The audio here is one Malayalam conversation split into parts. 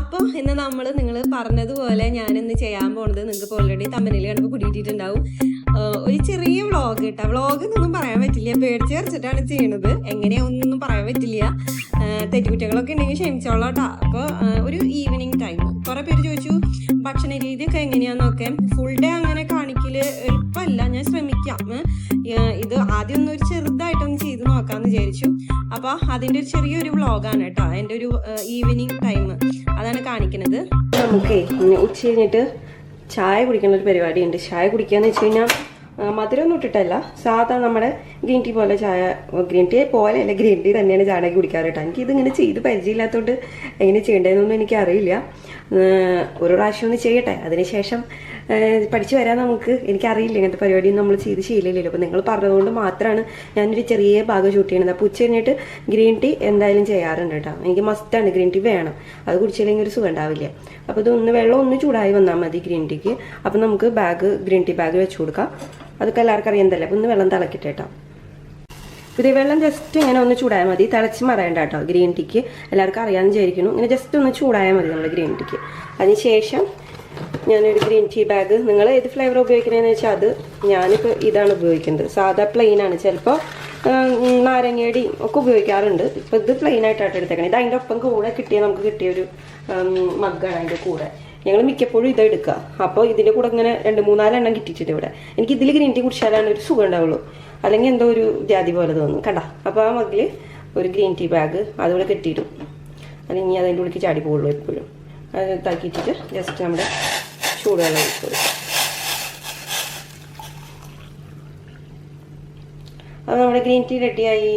അപ്പോൾ ഇന്ന് നമ്മൾ നിങ്ങൾ പറഞ്ഞതുപോലെ ഞാനിന്ന് ചെയ്യാൻ പോണത് നിങ്ങൾക്ക് ഓൾറെഡി തമ്പനിയിൽ കണ്ടപ്പോൾ പിടിയിട്ടിട്ടുണ്ടാവും. ഒരു ചെറിയ വ്ളോഗ് കേട്ടോ. വ്ളോഗ് എന്നൊന്നും പറയാൻ പറ്റില്ല, പേടിച്ച് ചേർച്ചിട്ടാണ് ചെയ്യണത്. എങ്ങനെയാണെന്നൊന്നും പറയാൻ പറ്റില്ല. തെറ്റുകുറ്റങ്ങളൊക്കെ ഉണ്ടെങ്കിൽ ക്ഷമിച്ചോളാം കേട്ടോ. അപ്പോൾ ഒരു ഈവനിങ് ടൈം കുറേ പേര് ചോദിച്ചു ഭക്ഷണ രീതിയൊക്കെ എങ്ങനെയാണെന്നൊക്കെ. ഫുൾ ഡേ അങ്ങനെ കാണിക്കല് എളുപ്പമല്ല, ഞാൻ ശ്രമിക്കാം. ഇത് ആദ്യം ഒന്ന് ഒരു ചെറുതായിട്ടൊന്ന് ചെയ്ത് നോക്കാമെന്ന് വിചാരിച്ചു. അപ്പോൾ അതിൻ്റെ ഒരു ചെറിയൊരു വ്ളോഗാണ് കേട്ടോ. എൻ്റെ ഒരു ഈവനിങ് ടൈം അതാണ് കാണിക്കുന്നത്. നമുക്ക് ഉച്ച കഴിഞ്ഞിട്ട് ചായ കുടിക്കുന്ന ഒരു പരിപാടിയുണ്ട്. ചായ കുടിക്കാന്ന് വെച്ച് കഴിഞ്ഞാൽ മധുരമൊന്നും ഇട്ടിട്ടല്ല, സാധാ നമ്മുടെ ഗ്രീൻ ടീ പോലെ ചായ. ഗ്രീൻ ടീ പോലെയല്ല, ഗ്രീൻ ടീ തന്നെയാണ് ചായക്ക് കുടിക്കാറ് കേട്ടോ. എനിക്കിതിങ്ങനെ ചെയ്ത് പരിചയമില്ലാത്തതുകൊണ്ട് എങ്ങനെ ചെയ്യേണ്ടതെന്നൊന്നും എനിക്കറിയില്ല. ഒരു പ്രാവശ്യം ഒന്ന് ചെയ്യട്ടെ, അതിനുശേഷം പഠിച്ചു വരാൻ നമുക്ക്. എനിക്കറിയില്ല ഇങ്ങനത്തെ പരിപാടി നമ്മൾ ചെയ്ത് ശീലമില്ലല്ലോ. അപ്പോൾ നിങ്ങൾ പറഞ്ഞതുകൊണ്ട് മാത്രമാണ് ഞാനൊരു ചെറിയ ഭാഗം ഷൂട്ട് ചെയ്യണത്. അപ്പോൾ ഉച്ച കഴിഞ്ഞിട്ട് ഗ്രീൻ ടീ എന്തായാലും ചെയ്യാറുണ്ട് കേട്ടോ. എനിക്ക് മസ്റ്റാണ്, ഗ്രീൻ ടീ വേണം. അത് കുടിച്ചില്ലെങ്കിൽ ഒരു സുഖം ഉണ്ടാവില്ല. അപ്പോൾ ഇതൊന്ന് വെള്ളം ഒന്ന് ചൂടായി വന്നാൽ മതി ഗ്രീൻ ടീക്ക്. അപ്പോൾ നമുക്ക് ഗ്രീൻ ടീ ബാഗ് വെച്ച് കൊടുക്കാം. അതൊക്കെ എല്ലാവർക്കും അറിയാൻ. അപ്പോൾ ഒന്ന് വെള്ളം തിളക്കിട്ട് കേട്ടോ. ഇത് വെള്ളം ജസ്റ്റ് ഇങ്ങനെ ഒന്ന് ചൂടായാൽ മതി, തിളച്ച് മറയണ്ട കേട്ടോ. ഗ്രീൻ ടീക്ക് എല്ലാവർക്കും അറിയാമെന്ന് വിചാരിക്കുന്നു. ഇങ്ങനെ ജസ്റ്റ് ഒന്ന് ചൂടായാൽ മതി നമ്മുടെ ഗ്രീൻ ടീക്ക്. അതിനുശേഷം ഞാനൊരു ഗ്രീൻ ടീ ബാഗ്, നിങ്ങൾ ഏത് ഫ്ലേവർ ഉപയോഗിക്കണതെന്ന് വെച്ചാൽ അത്. ഞാനിപ്പോൾ ഇതാണ് ഉപയോഗിക്കുന്നത്, സാധാ പ്ലെയിൻ ആണ്. ചിലപ്പോൾ നാരങ്ങയുടെ ഒക്കെ ഉപയോഗിക്കാറുണ്ട്. ഇപ്പോൾ ഇത് പ്ലെയിൻ ആയിട്ടാണ് എടുത്തേക്കണം. ഇത് അതിൻ്റെ ഒപ്പം കൂടെ നമുക്ക് കിട്ടിയൊരു മഗ്ഗാണ് അതിൻ്റെ കൂടെ. ഞങ്ങൾ മിക്കപ്പോഴും ഇത് എടുക്കുക. അപ്പോൾ ഇതിൻ്റെ കൂടെ ഇങ്ങനെ 2-3-4 എണ്ണം കിട്ടിയിട്ടുണ്ട് ഇവിടെ. എനിക്ക് ഇതിൽ ഗ്രീൻ ടീ കുടിച്ചാലാണ് ഒരു സുഖം ഉണ്ടാവുള്ളൂ, അല്ലെങ്കിൽ എന്തോ ഒരു ജാതി പോലെ തോന്നും കണ്ട. അപ്പോൾ ആ മഗ്ഗിൽ ഒരു ഗ്രീൻ ടീ ബാഗ് അതുപോലെ കെട്ടിയിടും. അല്ലെങ്കിൽ അതിൻ്റെ ഉള്ളിലേക്ക് ചാടി പോകുള്ളൂ എപ്പോഴും. അത് താക്കിയിട്ടിട്ട് ജസ്റ്റ് നമ്മുടെ ചൂടുവെള്ളം ഒഴിച്ചു കൊടുക്കും. അത് നമ്മുടെ ഗ്രീൻ ടീ റെഡിയായി.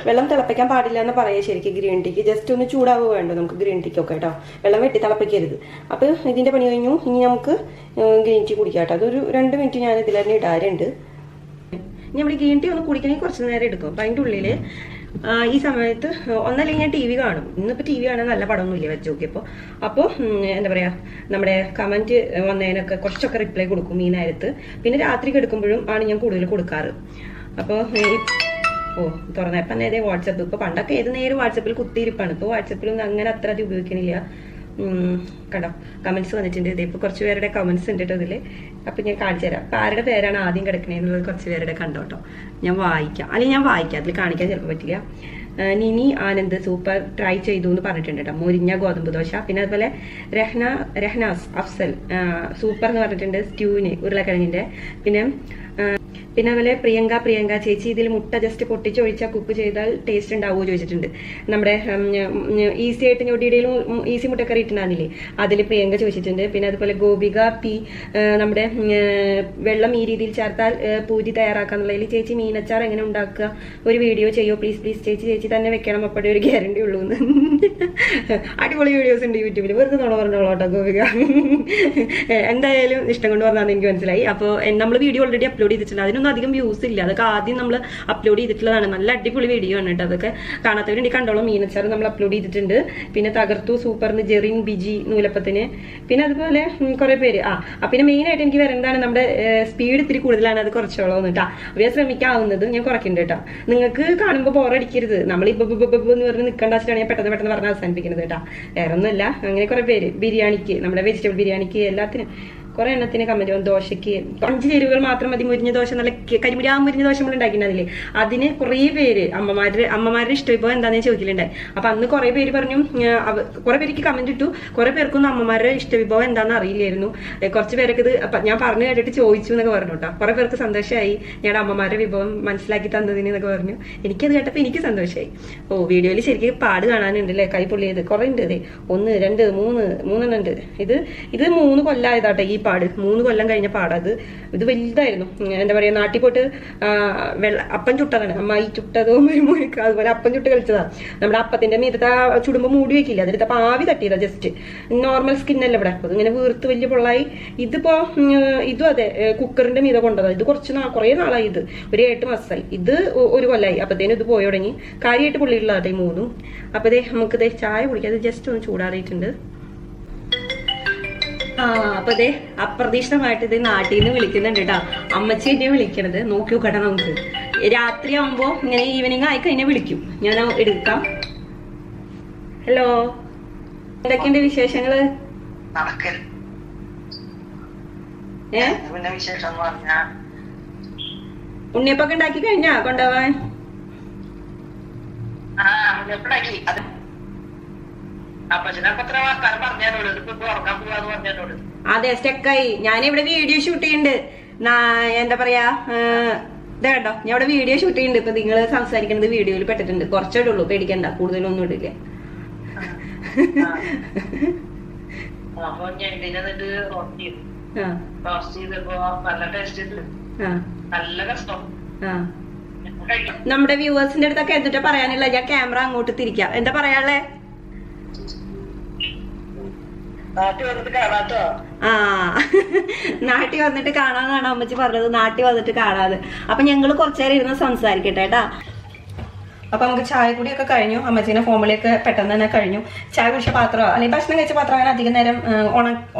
വെള്ളം തിളപ്പിക്കാൻ പാടില്ല എന്ന് പറയുക ശരിക്കും ഗ്രീൻ ടീക്ക്. ജസ്റ്റ് ഒന്ന് ചൂടാവുക വേണ്ടോ നമുക്ക് ഗ്രീൻ ടീക്കൊക്കെ കേട്ടോ. വെള്ളം വെട്ടി തിളപ്പിക്കരുത്. അപ്പോൾ ഇതിൻ്റെ പണി കഴിഞ്ഞു. ഇനി നമുക്ക് ഗ്രീൻ ടീ കുടിക്കാം കേട്ടോ. അതൊരു 2 മിനിറ്റ് ഞാൻ ഇതിൽ തന്നെ ഇടാറുണ്ട്. ഇനി നമ്മൾ ഗ്രീൻ ടീ ഒന്ന് കുടിക്കണമെങ്കിൽ കുറച്ച് നേരം എടുക്കും. അപ്പം അതിൻ്റെ ഉള്ളിൽ ഈ സമയത്ത് ഒന്നല്ലെങ്കിൽ ഞാൻ TV കാണും. ഇന്നിപ്പോൾ TV കാണാൻ നല്ല പടമൊന്നുമില്ല വെച്ച് നോക്കിയപ്പോൾ. അപ്പോൾ എന്താ പറയുക, നമ്മുടെ കമൻറ്റ് വന്നതിനൊക്കെ കുറച്ചൊക്കെ റിപ്ലൈ കൊടുക്കും ഈ നേരത്ത്. പിന്നെ രാത്രി കിടക്കുമ്പോഴും ആണ് ഞാൻ കൂടുതൽ കൊടുക്കാറ്. അപ്പോൾ തുറന്നപ്പം നേരെ വാട്സപ്പ്. ഇപ്പോൾ പണ്ടൊക്കെ ഏത് നേരം വാട്സപ്പിൽ കുത്തിയിരിപ്പാണ്. ഇപ്പോൾ വാട്സപ്പിലൊന്നും അങ്ങനെ അത്ര അത് ഉപയോഗിക്കണില്ല. കണ്ടോ കമൻറ്റ്സ് വന്നിട്ടുണ്ട്. ഇതിപ്പോൾ കുറച്ച് പേരുടെ കമൻറ്റ്സ് ഉണ്ട് കേട്ടോ ഇതിൽ. അപ്പം ഞാൻ കാണിച്ചു തരാം. അപ്പോൾ ആരുടെ പേരാണ് ആദ്യം കിടക്കണേന്നുള്ളത് കുറച്ച് പേരുടെ കണ്ടോ കേട്ടോ. ഞാൻ വായിക്കാം, അല്ലെങ്കിൽ ഞാൻ വായിക്കാം, അതിൽ കാണിക്കാൻ ചിലപ്പോൾ പറ്റില്ല. നിനി ആനന്ദ് സൂപ്പർ ട്രൈ ചെയ്തു എന്ന് പറഞ്ഞിട്ടുണ്ട് കേട്ടോ. മൊരിഞ്ഞ ഗോതമ്പ് ദോശ. പിന്നെ അതുപോലെ രഹ്നാസ് അഫ്സൽ സൂപ്പർ എന്ന് പറഞ്ഞിട്ടുണ്ട്. സ്റ്റ്യൂവിന് ഉരുളക്കിഴങ്ങിൻ്റെ. പിന്നെ അതുപോലെ പ്രിയങ്ക ചേച്ചി ഇതിൽ മുട്ട ജസ്റ്റ് പൊട്ടിച്ചൊഴിച്ചാൽ കുക്ക് ചെയ്താൽ ടേസ്റ്റ് ഉണ്ടാവുമോ ചോദിച്ചിട്ടുണ്ട്. നമ്മുടെ ഈസി ആയിട്ട് ഞൊടിയിടയിലും ഈസി മുട്ടക്കറി ഇട്ടുണ്ടാകുന്നില്ലേ, അതിൽ പ്രിയങ്ക ചോദിച്ചിട്ടുണ്ട്. പിന്നെ അതുപോലെ ഗോപിക പി നമ്മുടെ വെള്ളം ഈ രീതിയിൽ ചേർത്താൽ പൂരി തയ്യാറാക്കാന്നുള്ളതിൽ ചേച്ചി മീനച്ചാർ എങ്ങനെ ഉണ്ടാക്കുക ഒരു വീഡിയോ ചെയ്യോ പ്ലീസ് ചേച്ചി തന്നെ വെക്കണം, അപ്പോഴേ ഒരു ഗ്യാരണ്ടി ഉള്ളൂ എന്ന്. അടിപൊളി വീഡിയോസ് ഉണ്ട് യൂട്യൂബിൽ, വെറുതെ നുണ പറഞ്ഞോളൂ കേട്ടോ ഗോപിക. എന്തായാലും ഇഷ്ടം കൊണ്ട് പറഞ്ഞാന്ന് എനിക്ക് മനസ്സിലായി. അപ്പോൾ നമ്മൾ വീഡിയോ ഓൾറെഡി അപ്ലോഡ് ചെയ്തിട്ടുണ്ട്. അതിനൊന്നും അധികം വ്യൂസ് ഇല്ല. അതൊക്കെ ആദ്യം നമ്മൾ അപ്ലോഡ് ചെയ്തിട്ടുള്ളതാണ്. നല്ല അടിപൊളി വീഡിയോ ആണ് കേട്ടോ. അതൊക്കെ കാണാത്തവരുണ്ട് കണ്ടോളൂ. മീനച്ചാർ നമ്മൾ അപ്ലോഡ് ചെയ്തിട്ടുണ്ട്. പിന്നെ തകർത്തു സൂപ്പറിന് ജെറിൻ ബിജി നൂലപ്പത്തിന്. പിന്നെ അതുപോലെ കുറെ പേര് പിന്നെ മെയിനായിട്ട് എനിക്ക് വരേണ്ടതാണ് നമ്മുടെ സ്പീഡ് ഇത്തിരി കൂടുതലാണ്, അത് കുറച്ചോളൂ കേട്ടോ. അവയെ ശ്രമിക്കാവുന്നത് ഞാൻ കുറയ്ക്കുന്നുണ്ട് കേട്ടോ. നിങ്ങൾക്ക് കാണുമ്പോൾ ബോറടിക്കരുത്. നമ്മൾ ഇപ്പൊ എന്ന് പറഞ്ഞ് നിൽക്കേണ്ട വെച്ചിട്ടാണ് ഞാൻ പെട്ടെന്ന് പറഞ്ഞ് അവസാനിപ്പിക്കുന്നത് കേട്ടോ. വേറെ ഒന്നുമല്ല. അങ്ങനെ കുറെ പേര് ബിരിയാണിക്ക്, നമ്മുടെ വെജിറ്റബിൾ ബിരിയാണിക്ക്, എല്ലാത്തിനും കുറെ എണ്ണത്തിന് കമന്റ് വന്നു. ദോശയ്ക്ക് 5 ചേരുവകൾ മാത്രം മതി മുരിഞ്ഞ ദോശ, നല്ല കരിമുരി മുരിഞ്ഞ ദോശ നമ്മൾ ഉണ്ടാക്കിയിട്ടുണ്ടതില്ലേ. അതിന് കുറേ പേര് അമ്മമാരുടെ ഇഷ്ടവിഭവം എന്താണെന്ന് ചോദിക്കലുണ്ടായി. അപ്പൊ അന്ന് കുറെ പേര് പറഞ്ഞു, കുറെ പേർക്ക് കമന്റ് ഇട്ടു. കുറെ പേർക്കൊന്നും അമ്മമാരുടെ ഇഷ്ടവിഭവം എന്താണെന്ന് അറിയില്ലായിരുന്നു. കുറച്ച് പേരൊക്കെ ഇത് ഞാൻ പറഞ്ഞു കേട്ടിട്ട് ചോദിച്ചു എന്നൊക്കെ പറഞ്ഞു കേട്ടോ. കുറെ പേർക്ക് സന്തോഷമായി ഞങ്ങളുടെ അമ്മമാരുടെ വിഭവം മനസ്സിലാക്കി തന്നതിന് എന്നൊക്കെ പറഞ്ഞു. എനിക്കത് കേട്ടപ്പോൾ എനിക്ക് സന്തോഷമായി. വീഡിയോയിൽ ശരിക്കും പാട് കാണാനുണ്ട് അല്ലേ, കൈ പൊള്ളിയത് കുറെ ഉണ്ട്. അതെ 1 2 3 ഉണ്ട്. ഇത് 3 കൊല്ലമായതാട്ടെ ഈ പാട്. 3 കൊല്ലം കഴിഞ്ഞ പാടത്. ഇത് വലുതായിരുന്നു. എന്താ പറയാ, നാട്ടിൽ പോയിട്ട് അപ്പം ചുട്ടതാണ് അമ്മായി ചുട്ടതോ മുഴുക്ക. അതുപോലെ അപ്പം ചുട്ട് കളിച്ചതാ. നമ്മുടെ അപ്പത്തിന്റെ മീതത്തെ ചുടുമ്പോ മൂടി വെക്കില്ല, അതിലത്തെ ആവി തട്ടിയതാ. ജസ്റ്റ് നോർമൽ സ്കിന്നല്ല ഇവിടെ. അപ്പൊ ഇങ്ങനെ വീർത്ത് വലിയ പൊള്ളായി. ഇതിപ്പോ ഇതും അതെ കുക്കറിന്റെ മീത കൊണ്ടതാ. ഇത് കുറെ നാളായി. ഇത് ഒരു 8 മാസമായി. ഇത് 1 കൊല്ലായി. അപ്പത്തേനും ഇത് പോയി തുടങ്ങി. കാര്യമായിട്ട് പുള്ളിയുള്ളതാട്ടെ ഈ 3. അപ്പൊ നമുക്ക് ചായ കുടിക്കാതെ ജസ്റ്റ് ഒന്ന് ചൂടാറിയിട്ടുണ്ട്. അപ്പൊ അതെ അപ്രതീക്ഷിതമായിട്ട് ഇത് നാട്ടിൽ നിന്ന് വിളിക്കുന്നുണ്ട് കേട്ടോ. അമ്മച്ചി എന്നെ വിളിക്കണത്. നോക്കി നോക്കട്ടെ നമുക്ക്. രാത്രി ആവുമ്പോ ഇങ്ങനെ ഈവനിങ് ആയി കഴിഞ്ഞാൽ വിളിക്കും. ഞാൻ എടുക്കാം. ഹലോ എന്തൊക്കെയുണ്ട് വിശേഷങ്ങള്? ഉണ്ണിയപ്പൊക്കെ ഉണ്ടാക്കി കഴിഞ്ഞാ കൊണ്ടുപോവാൻ? അതെ, സ്റ്റെക്കായി. ഞാനിവിടെ വീഡിയോ ഷൂട്ട് ചെയ്യുന്നുണ്ട്. എന്താ പറയാ, ഇതാ കേട്ടോ, ഞാൻ ഇവിടെ വീഡിയോ ഷൂട്ട് ചെയ്യുന്നുണ്ട്. ഇപ്പൊ നിങ്ങൾ സംസാരിക്കുന്നത് വീഡിയോയിൽ പെട്ടിട്ടുണ്ട്. കുറച്ചേ ഉള്ളൂ, പേടിക്കണ്ട, കൂടുതലൊന്നും ഇടില്ല. നമ്മുടെ വ്യൂവേഴ്സിന്റെ അടുത്തൊക്കെ എന്നിട്ട് പറയാനുള്ള, ഞാൻ ക്യാമറ അങ്ങോട്ട് തിരിക്കാം. എന്താ പറയാനുള്ളേ? നാട്ടിൽ വന്നിട്ട് കാണാന്നാണ് അമ്മച്ചി പറഞ്ഞത്. നാട്ടിൽ വന്നിട്ട് കാണാതെ. അപ്പൊ ഞങ്ങള് കുറച്ചേരം ഇരുന്ന് സംസാരിക്കട്ടെ കേട്ടാ. അപ്പൊ നമുക്ക് ചായ കൂടിയൊക്കെ കഴിഞ്ഞു. അമ്മച്ചീനെ ഫോമിലേക്ക് പെട്ടെന്ന് തന്നെ കഴിഞ്ഞു. ചായ കുടിച്ച പാത്രം അല്ലെങ്കിൽ ഭക്ഷണം കഴിച്ച പാത്രം അങ്ങനെ അധികം നേരം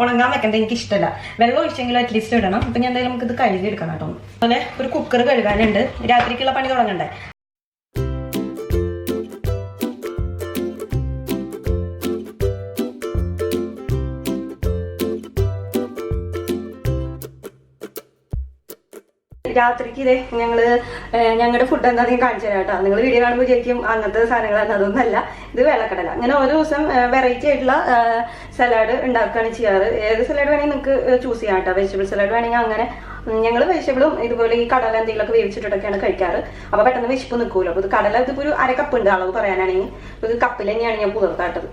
ഉണങ്ങാൻ വെക്കേണ്ടത് എനിക്ക് ഇഷ്ടമല്ല. വെള്ളം ഒഴിച്ചെങ്കിലും അറ്റ്ലീസ്റ്റ് ഇടണം. അപ്പൊ ഞാൻ എന്തായാലും നമുക്ക് ഇത് കഴുകി എടുക്കണം കേട്ടോ. അതുപോലെ ഒരു കുക്കർ കഴുകാനുണ്ട്. രാത്രിക്കുള്ള പണി തുടങ്ങണ്ടേ. രാത്രിക്ക് ഇതേ ഞങ്ങളുടെ ഫുഡ് എന്താണെന്ന് കാണിച്ചു തരാം കേട്ടോ. നിങ്ങൾ വീഡിയോ കാണുമ്പോൾ വിചാരിക്കും അങ്ങനത്തെ സാധനങ്ങളാണ്. അതൊന്നല്ല, ഇത് വെള്ളക്കടല. അങ്ങനെ ഓരോ ദിവസം വെറൈറ്റി ആയിട്ടുള്ള സലാഡ് ഉണ്ടാക്കുകയാണ് ചെയ്യാറ്. ഏത് സലാഡ് വേണമെങ്കിൽ നിങ്ങൾക്ക് ചൂസ് ചെയ്യാം കേട്ടോ. വെജിറ്റബിൾ സലാഡ് വേണമെങ്കിൽ അങ്ങനെ. ഞങ്ങൾ വെജിറ്റബിളും ഇതുപോലെ ഈ കടല എന്തെങ്കിലുമൊക്കെ വേവിച്ചിട്ടൊക്കെയാണ് കഴിക്കാറ്. അപ്പോൾ പെട്ടെന്ന് വിശപ്പ് നിൽക്കുമല്ലോ. അപ്പോൾ ഇത് കടല ഇതിപ്പോൾ ഒരു 1/2 കപ്പ് ഉണ്ട് അളവ് പറയാനാണെങ്കിൽ. ഇത് കപ്പിൽ തന്നെയാണ് ഞാൻ പുതിർത്താട്ടത്.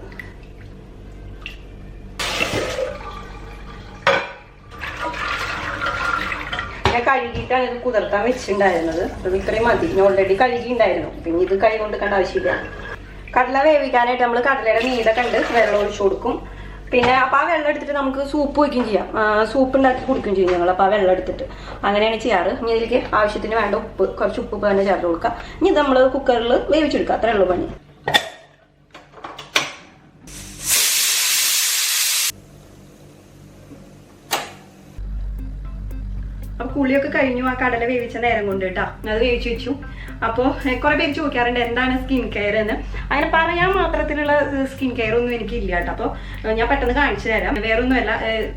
ഞാൻ കഴുകിയിട്ടാണ് ഇത് കുതിർത്താൻ വെച്ചിട്ടുണ്ടായിരുന്നത്. അത് ഇത്രയും മതി. ഞാൻ ഓൾറെഡി കഴുകിയിട്ടുണ്ടായിരുന്നു. പിന്നെ ഇത് കൈ കൊണ്ട് കണ്ട ആവശ്യമില്ല. കടല വേവിക്കാനായിട്ട് നമ്മൾ കടലയുടെ നീരൊക്കെ ഉണ്ട് വെള്ളം ഒഴിച്ചു കൊടുക്കും. പിന്നെ അപ്പം ആ വെള്ളം എടുത്തിട്ട് നമുക്ക് സൂപ്പ് വയ്ക്കുകയും ചെയ്യാം. സൂപ്പ് ഉണ്ടാക്കി കുടിക്കുകയും ചെയ്യും ഞങ്ങൾ. അപ്പോൾ ആ വെള്ളം എടുത്തിട്ട് അങ്ങനെയാണ് ചെയ്യാറ്. ഇനി ഇതിലേക്ക് ആവശ്യത്തിന് വേണ്ട ഉപ്പ്, കുറച്ച് ഉപ്പ് തന്നെ ചേർത്ത് കൊടുക്കുക. ഇനി ഇത് നമ്മൾ കുക്കറിൽ വേവിച്ചെടുക്കുക. അത്രേ ഉള്ളൂ പണി. അപ്പൊ കുളിയൊക്കെ കഴിഞ്ഞു. ആ കടല വേവിച്ച നേരം കൊണ്ട് കേട്ടോ. അത് വേവിച്ചു വെച്ചു. അപ്പോൾ കുറെ പേര് ചോദിക്കാറുണ്ട് എന്താണ് സ്കിൻ കെയർ എന്ന്. അങ്ങനെ പറയാൻ മാത്രത്തിലുള്ള സ്കിൻ കെയർ ഒന്നും എനിക്കില്ല കേട്ടോ. അപ്പോൾ ഞാൻ പെട്ടെന്ന് കാണിച്ചു തരാം. വേറെ ഒന്നുമല്ല,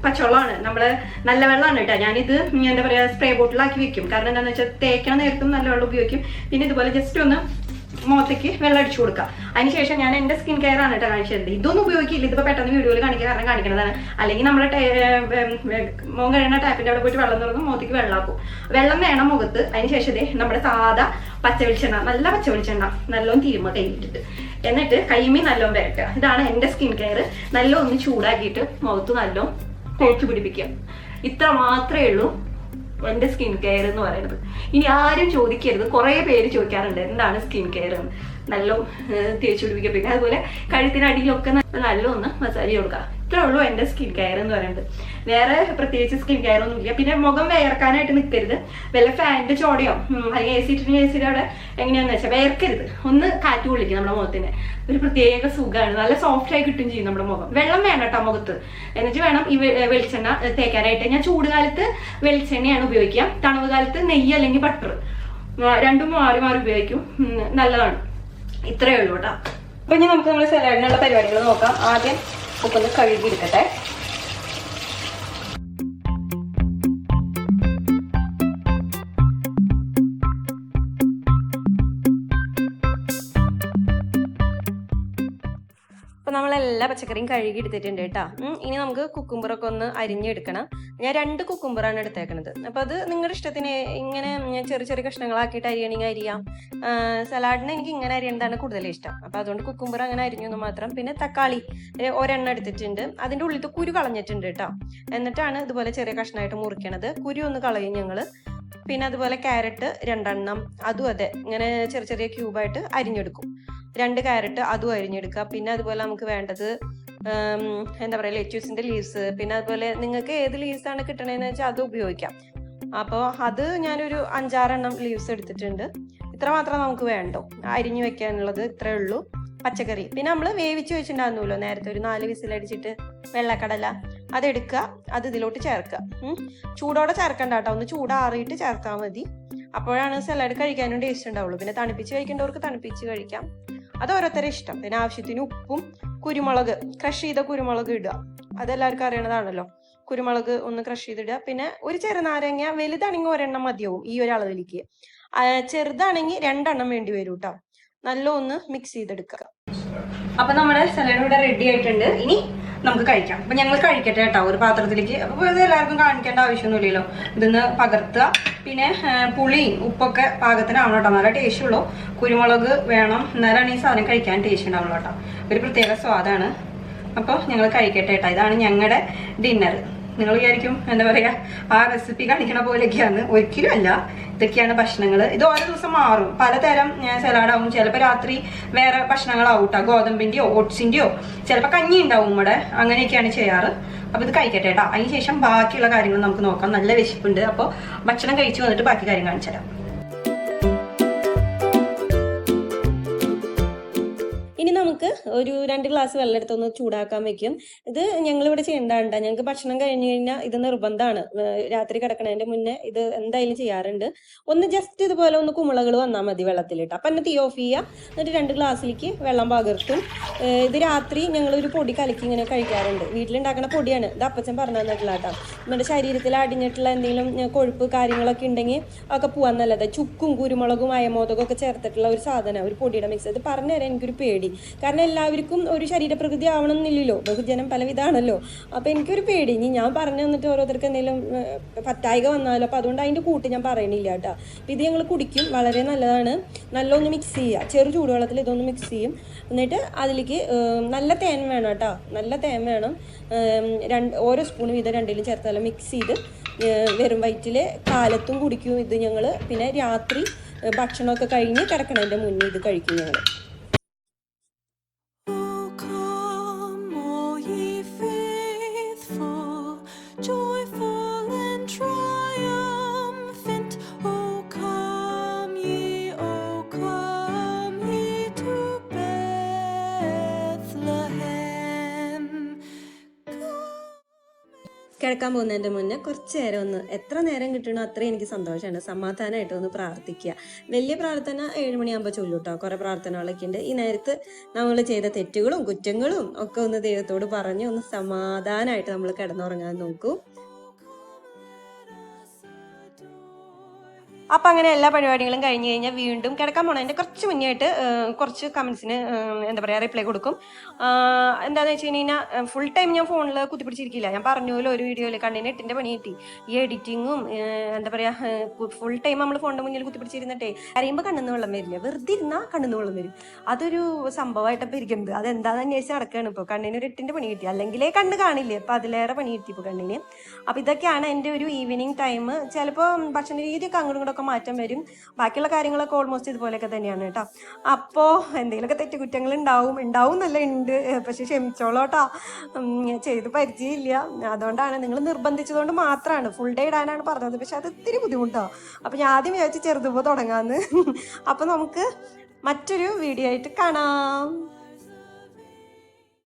പച്ചവെള്ളമാണ്, നമ്മള് നല്ല വെള്ളമാണ് കേട്ടോ. ഞാനിത് എന്താ പറയാ സ്പ്രേ ബോട്ടിലാക്കി വെക്കും. കാരണം എന്താണെന്ന് വെച്ചാൽ തേക്കാൻ നേരത്തും നല്ല വെള്ളം ഉപയോഗിക്കും. പിന്നെ ഇതുപോലെ ജസ്റ്റ് ഒന്ന് മുഖത്തേക്ക് വെള്ളം അടിച്ചു കൊടുക്കുക. അതിനുശേഷം ഞാൻ എൻ്റെ സ്കിൻ കെയർ ആണ് കേട്ടോ കാണിച്ചത്. ഇതൊന്നും ഉപയോഗിക്കില്ല. ഇതിപ്പോൾ പെട്ടെന്ന് വീഡിയോയിൽ കാണിക്കാൻ കാരണം കാണിക്കുന്നതാണ്. അല്ലെങ്കിൽ നമ്മൾ മുഖം കഴിയുന്ന ടാപ്പിൻ്റെ അവിടെ പോയിട്ട് വെള്ളം തുറന്ന് മുഖത്തേക്ക് വെള്ളമാക്കും. വെള്ളം വേണം മുഖത്ത്. അതിനുശേഷം നമ്മുടെ സാധാ പച്ച വെളിച്ചെണ്ണ, നല്ല പച്ച വെളിച്ചെണ്ണ നല്ലോണം തിരുമ്മ കൈയിട്ടിട്ട് എന്നിട്ട് കൈമി നല്ലോണം വരട്ടുക. ഇതാണ് എൻ്റെ സ്കിൻ കെയർ. നല്ല ഒന്ന് ചൂടാക്കിയിട്ട് മുഖത്ത് നല്ലോണം തേച്ച് പിടിപ്പിക്കുക. ഇത്ര മാത്രമേ ഉള്ളൂ എൻ്റെ സ്കിൻ കെയർ എന്ന് പറയുന്നത്. ഇനി ആരും ചോദിക്കരുത്. കുറേ പേര് ചോദിക്കാറുണ്ട് എന്താണ് സ്കിൻ കെയർ എന്ന്. നല്ല തേച്ച് പിടിപ്പിക്കുക. പിന്നെ അതുപോലെ കഴുത്തിനടിയിലൊക്കെ നല്ല ഒന്ന് മസാജ് കൊടുക്കുക. ഇത്രേ ഉള്ളൂ എൻ്റെ സ്കിൻ കെയർ എന്ന് പറയുന്നത്. വേറെ പ്രത്യേകിച്ച് സ്കിൻ കെയർ ഒന്നും ഇല്ല. പിന്നെ മുഖം വേർക്കാനായിട്ട് നിൽക്കരുത്. വല്ല ഫാനിന്റെ ചോടയോ അല്ലെങ്കിൽ എസിയുടെ അവിടെ എങ്ങനെയാന്ന് വെച്ചാൽ വേർക്കരുത്. ഒന്ന് കാറ്റ് കൊള്ളിക്കും നമ്മുടെ മുഖത്തിന്. ഒരു പ്രത്യേക സുഖമാണ്. നല്ല സോഫ്റ്റ് ആയി കിട്ടും ചെയ്യും നമ്മുടെ മുഖം. വെള്ളം വേണം കേട്ടോ മുഖത്ത്. എന്നിട്ട് വേണം ഈ വെളിച്ചെണ്ണ തേക്കാനായിട്ട്. ഞാൻ ചൂടുകാലത്ത് വെളിച്ചെണ്ണയാണ് ഉപയോഗിക്കുക. തണുവ് കാലത്ത് നെയ്യ് അല്ലെങ്കിൽ ബട്ടർ, രണ്ടും മാറി മാറി ഉപയോഗിക്കും. നല്ലതാണ്. ഇത്രയേ ഉള്ളൂ കേട്ടോ. അപ്പൊ ഇനി നമുക്ക് നമ്മുടെ സലാഡിനുള്ള പരിപാടികൾ നോക്കാം. ആദ്യം ഉപ്പൊന്ന് കഴുകി എടുക്കട്ടെ. അപ്പോൾ നമ്മളെല്ലാ പച്ചക്കറിയും കഴുകി എടുത്തിട്ടുണ്ട് കേട്ടോ. ഇനി നമുക്ക് കുക്കുംബറൊക്കെ ഒന്ന് അരിഞ്ഞെടുക്കണം. ഞാൻ 2 കുക്കുംബറാണ് എടുത്തേക്കണത്. അപ്പോൾ അത് നിങ്ങളുടെ ഇഷ്ടത്തിന് ഇങ്ങനെ ചെറിയ ചെറിയ കഷ്ണങ്ങളാക്കിയിട്ട് അരിയണമെങ്കിൽ അരിയാം. സലാഡിന് എനിക്ക് ഇങ്ങനെ അരിയുന്നതാണ് കൂടുതൽ ഇഷ്ടം. അപ്പോൾ അതുകൊണ്ട് കുക്കുംബർ അങ്ങനെ അരിഞ്ഞെന്ന് മാത്രം. പിന്നെ തക്കാളി ഒരെണ്ണം എടുത്തിട്ടുണ്ട്. അതിൻ്റെ ഉള്ളിലത്തെ കുരു കളഞ്ഞിട്ടുണ്ട് കേട്ടോ. എന്നിട്ടാണ് ഇതുപോലെ ചെറിയ കഷ്ണമായിട്ട് മുറിക്കണത്. കുരു ഒന്ന് കളയും ഞങ്ങൾ. പിന്നെ അതുപോലെ ക്യാരറ്റ് 2 എണ്ണം, അതും അതെ ഇങ്ങനെ ചെറിയ ചെറിയ ക്യൂബായിട്ട് അരിഞ്ഞെടുക്കും. 2 ക്യാരറ്റ് അതും അരിഞ്ഞെടുക്കുക. പിന്നെ അതുപോലെ നമുക്ക് വേണ്ടത് എന്താ പറയുക ലെറ്റ്യൂസിന്റെ ലീവ്സ്. പിന്നെ അതുപോലെ നിങ്ങൾക്ക് ഏത് ലീവ്സ് ആണ് കിട്ടണതെന്ന് വെച്ചാൽ അത് ഉപയോഗിക്കാം. അപ്പോൾ അത് ഞാനൊരു 5-6 എണ്ണം ലീവ്സ് എടുത്തിട്ടുണ്ട്. ഇത്ര മാത്രം നമുക്ക് വേണ്ടോ അരിഞ്ഞു വെക്കാനുള്ളത്. ഇത്രേ ഉള്ളൂ. പച്ചക്കറി പിന്നെ നമ്മൾ വേവിച്ച് വെച്ചിട്ടുണ്ടായിരുന്നല്ലോ നേരത്തെ, ഒരു 4 വിസിലടിച്ചിട്ട് വെള്ളക്കടല, അതെടുക്കുക. അത് ഇതിലോട്ട് ചേർക്കുക. ചൂടോടെ ചേർക്കണ്ട കേട്ടോ, ഒന്ന് ചൂടാറിയിട്ട് ചേർത്താൽ മതി. അപ്പോഴാണ് സലാഡ് കഴിക്കാനും ടേസ്റ്റ് ഉണ്ടാവുള്ളൂ. പിന്നെ തണുപ്പിച്ച് കഴിക്കേണ്ടവർക്ക് തണുപ്പിച്ച് കഴിക്കാം. അത് ഓരോരുത്തരുടെ ഇഷ്ടം. പിന്നെ ആവശ്യത്തിന് ഉപ്പും കുരുമുളക്, ക്രഷ് ചെയ്ത കുരുമുളക് ഇടുക. അതെല്ലാവർക്കും അറിയണതാണല്ലോ. കുരുമുളക് ഒന്ന് ക്രഷ് ചെയ്തിടുക. പിന്നെ ഒരു ചെറുനാരങ്ങ, വലുതാണെങ്കിൽ ഒരെണ്ണം മതിയാവും ഈ ഒരു അളവിലേക്ക്. ചെറുതാണെങ്കിൽ 2 എണ്ണം വേണ്ടി വരും കേട്ടോ. നല്ല ഒന്ന് മിക്സ് ചെയ്തെടുക്കുക. അപ്പൊ നമ്മുടെ സലാഡ് ഇവിടെ റെഡി ആയിട്ടുണ്ട്. ഇനി നമുക്ക് കഴിക്കാം. അപ്പൊ ഞങ്ങൾ കഴിക്കട്ടെ കേട്ടോ ഒരു പാത്രത്തിലേക്ക്. അപ്പൊ ഇത് എല്ലാവർക്കും കാണിക്കേണ്ട ആവശ്യമൊന്നുമില്ലല്ലോ. ഇതൊന്ന് പകർത്തുക. പിന്നെ പുളിയും ഉപ്പൊക്കെ പാകത്തിനാവണം കേട്ടോ. നല്ല ടേസ്റ്റ് ഉള്ളൂ. കുരുമുളക് വേണം, എന്നാലാണ് ഈ സാധനം കഴിക്കാൻ ടേസ്റ്റ് ഉണ്ടാവുള്ളൂ കേട്ടോ. ഒരു പ്രത്യേക സ്വാദാണ്. അപ്പോൾ ഞങ്ങൾ കഴിക്കട്ടെ കേട്ടോ. ഇതാണ് ഞങ്ങളുടെ ഡിന്നർ. നിങ്ങൾ വിചാരിക്കും എന്താ പറയാ, ആ റെസിപ്പി കാണിക്കണ പോലെയൊക്കെയാണ്. ഒരിക്കലും അല്ല. ഇതൊക്കെയാണ് ഭക്ഷണങ്ങൾ. ഇത് ഓരോ ദിവസം മാറും. പലതരം സലാഡാവും. ചിലപ്പോൾ രാത്രി വേറെ ഭക്ഷണങ്ങളാവും കേട്ടോ. ഗോതമ്പിന്റെയോ ഓട്സിന്റെയോ ചിലപ്പോൾ കഞ്ഞി ഉണ്ടാവും ഇവിടെ. അങ്ങനെയൊക്കെയാണ് ചെയ്യാറ്. അപ്പൊ ഇത് കഴിക്കട്ടെ കേട്ടോ. അതിനുശേഷം ബാക്കിയുള്ള കാര്യങ്ങൾ നമുക്ക് നോക്കാം. നല്ല വിശപ്പുണ്ട്. അപ്പോൾ ഭക്ഷണം കഴിച്ചു വന്നിട്ട് ബാക്കി കാര്യം കാണിച്ചു തരാം. ഇനി നമുക്ക് ഒരു 2 ഗ്ലാസ് വെള്ളം എടുത്തൊന്ന് ചൂടാക്കാൻ വെക്കും. ഇത് ഞങ്ങളിവിടെ ചെയ്യേണ്ടതാണ്. ഞങ്ങൾക്ക് ഭക്ഷണം കഴിഞ്ഞ് കഴിഞ്ഞാൽ ഇത് നിർബന്ധമാണ്. രാത്രി കിടക്കണതിന്റെ മുന്നേ ഇത് എന്തായാലും ചെയ്യാറുണ്ട്. ഒന്ന് ജസ്റ്റ് ഇതുപോലെ ഒന്ന് കുമിളകൾ വന്നാൽ മതി വെള്ളത്തിലിട്ട്. അപ്പം തന്നെ തീ ഓഫ് ചെയ്യുക. എന്നിട്ട് 2 ഗ്ലാസ്സിലേക്ക് വെള്ളം പകർത്തും. ഇത് രാത്രി ഞങ്ങളൊരു പൊടി കലക്കി ഇങ്ങനെ കഴിക്കാറുണ്ട്. വീട്ടിലുണ്ടാക്കുന്ന പൊടിയാണ്. ഇത് അപ്പച്ചൻ പറഞ്ഞു തന്നിട്ടുള്ള കേട്ടോ. നമ്മുടെ ശരീരത്തിൽ അടിഞ്ഞിട്ടുള്ള എന്തെങ്കിലും കൊഴുപ്പ് കാര്യങ്ങളൊക്കെ ഉണ്ടെങ്കിൽ ഒക്കെ പോകാൻ നല്ലത്. ചുക്കും കുരുമുളകും അയമോദകം ഒക്കെ ചേർത്തിട്ടുള്ള ഒരു സാധനം, ഒരു പൊടിയുടെ മിക്സ്. ഇത് പറഞ്ഞുതരാൻ എനിക്കൊരു പേടി. കാരണം എല്ലാവർക്കും ഒരു ശരീരപ്രകൃതി ആവണമെന്നില്ലല്ലോ. ബഹുജനം പലവിധാണല്ലോ. അപ്പൊ എനിക്കൊരു പേടി. ഇനി ഞാൻ പറഞ്ഞു തന്നിട്ട് ഓരോരുത്തർക്ക് എന്തെങ്കിലും പറ്റായിക വന്നാലോ. അപ്പൊ അതുകൊണ്ട് അതിന്റെ കൂട്ട് ഞാൻ പറയണില്ല കേട്ടോ. അപ്പൊ ഇത് ഞങ്ങൾ കുടിക്കും. വളരെ നല്ലതാണ്. നല്ലൊന്ന് മിക്സ് ചെയ്യുക. ചെറു ചൂടുവെള്ളത്തിൽ ഇതൊന്ന് മിക്സ് ചെയ്യും. എന്നിട്ട് അതിലേക്ക് നല്ല തേൻ വേണം കേട്ടോ. നല്ല തേൻ വേണം. ഓരോ സ്പൂൺ വീതം 2ലും ചേർത്ത് നല്ല മിക്സ് ചെയ്ത് വെറും വയറ്റിൽ കാലത്തും കുടിക്കും ഇത് ഞങ്ങൾ. പിന്നെ രാത്രി ഭക്ഷണമൊക്കെ കഴിഞ്ഞ് കിടക്കണതിന്റെ മുന്നേ ഇത് കഴിക്കും ഞങ്ങൾ. കിടക്കാൻ പോകുന്നതിൻ്റെ മുന്നേ കുറച്ച് നേരം ഒന്ന്, എത്ര നേരം കിട്ടണോ അത്രയും എനിക്ക് സന്തോഷമാണ്. സമാധാനമായിട്ട് ഒന്ന് പ്രാർത്ഥിക്കുക. വലിയ പ്രാർത്ഥന 7 മണിയാകുമ്പോൾ ചൊല്ലും കേട്ടോ. കുറേ പ്രാർത്ഥനകളൊക്കെ ഉണ്ട്. ഈ നേരത്ത് നമ്മൾ ചെയ്ത തെറ്റുകളും കുറ്റങ്ങളും ഒക്കെ ഒന്ന് ദൈവത്തോട് പറഞ്ഞ് ഒന്ന് സമാധാനമായിട്ട് നമ്മൾ കിടന്നുറങ്ങാൻ നോക്കൂ. അപ്പം അങ്ങനെ എല്ലാ പരിപാടികളും കഴിഞ്ഞ് കഴിഞ്ഞാൽ വീണ്ടും കിടക്കാൻ പോകണം. അതിൻ്റെ കുറച്ച് മുന്നേ ആയിട്ട് കുറച്ച് കമൻസിന് എന്താ പറയുക റിപ്ലൈ കൊടുക്കും. എന്താണെന്ന് വെച്ച് കഴിഞ്ഞാൽ ഫുൾ ടൈം ഞാൻ ഫോണിൽ കുത്തിപ്പിടിച്ചിരിക്കില്ല. ഞാൻ പറഞ്ഞല്ലോ ഒരു വീഡിയോയിൽ കണ്ണിന് 8ന്റെ പണി കിട്ടി. ഈ എഡിറ്റിങ്ങും എന്താ പറയുക, ഫുൾ ടൈം നമ്മൾ ഫോണിൻ്റെ മുന്നിൽ കുത്തിപ്പിടിച്ചിരുന്നിട്ടേ അറിയുമ്പോൾ കണ്ണിന്ന് വെള്ളം വരില്ല. വെറുതെ ഇരുന്നാൽ കണ്ണിന്ന് വെള്ളം വരും. അതൊരു സംഭവമായിട്ടപ്പോൾ ഇരിക്കുന്നത്. അതെന്താണെന്ന് അന്വേഷിച്ച് നടക്കുകയാണ് ഇപ്പോൾ. കണ്ണിന് ഒരു 8ന്റെ പണി കിട്ടി. അല്ലെങ്കിലേ കണ്ണ് കാണില്ലേ. അപ്പോൾ അതിലേറെ പണി കിട്ടി ഇപ്പോൾ കണ്ണിന്. അപ്പോൾ ഇതൊക്കെയാണ് എൻ്റെ ഒരു ഈവനിങ് ടൈം. ചിലപ്പോൾ ഭക്ഷണ രീതിയൊക്കെ അങ്ങോട്ടും ഇങ്ങോട്ടൊക്കെ മാറ്റം വരും. ബാക്കിയുള്ള കാര്യങ്ങളൊക്കെ ഓൾമോസ്റ്റ് ഇതുപോലെയൊക്കെ തന്നെയാണ് കേട്ടോ. അപ്പോൾ എന്തെങ്കിലുമൊക്കെ തെറ്റുകുറ്റങ്ങൾ ഉണ്ടാവും എന്നല്ല ഉണ്ട്. പക്ഷെ ക്ഷമിച്ചോളോട്ടോ, ചെയ്ത് പരിചയമില്ല. അതുകൊണ്ടാണ്, നിങ്ങൾ നിർബന്ധിച്ചതുകൊണ്ട് മാത്രമാണ്. ഫുൾ ഡേ ഇടാനാണ് പറഞ്ഞത്. പക്ഷെ അത് ഇത്തിരി ബുദ്ധിമുട്ടാണ്. അപ്പോൾ ഞാൻ ആദ്യം വിചാരിച്ച് ചെറുതുമ്പോൾ തുടങ്ങാമെന്ന്. അപ്പോൾ നമുക്ക് മറ്റൊരു വീഡിയോ ആയിട്ട് കാണാം.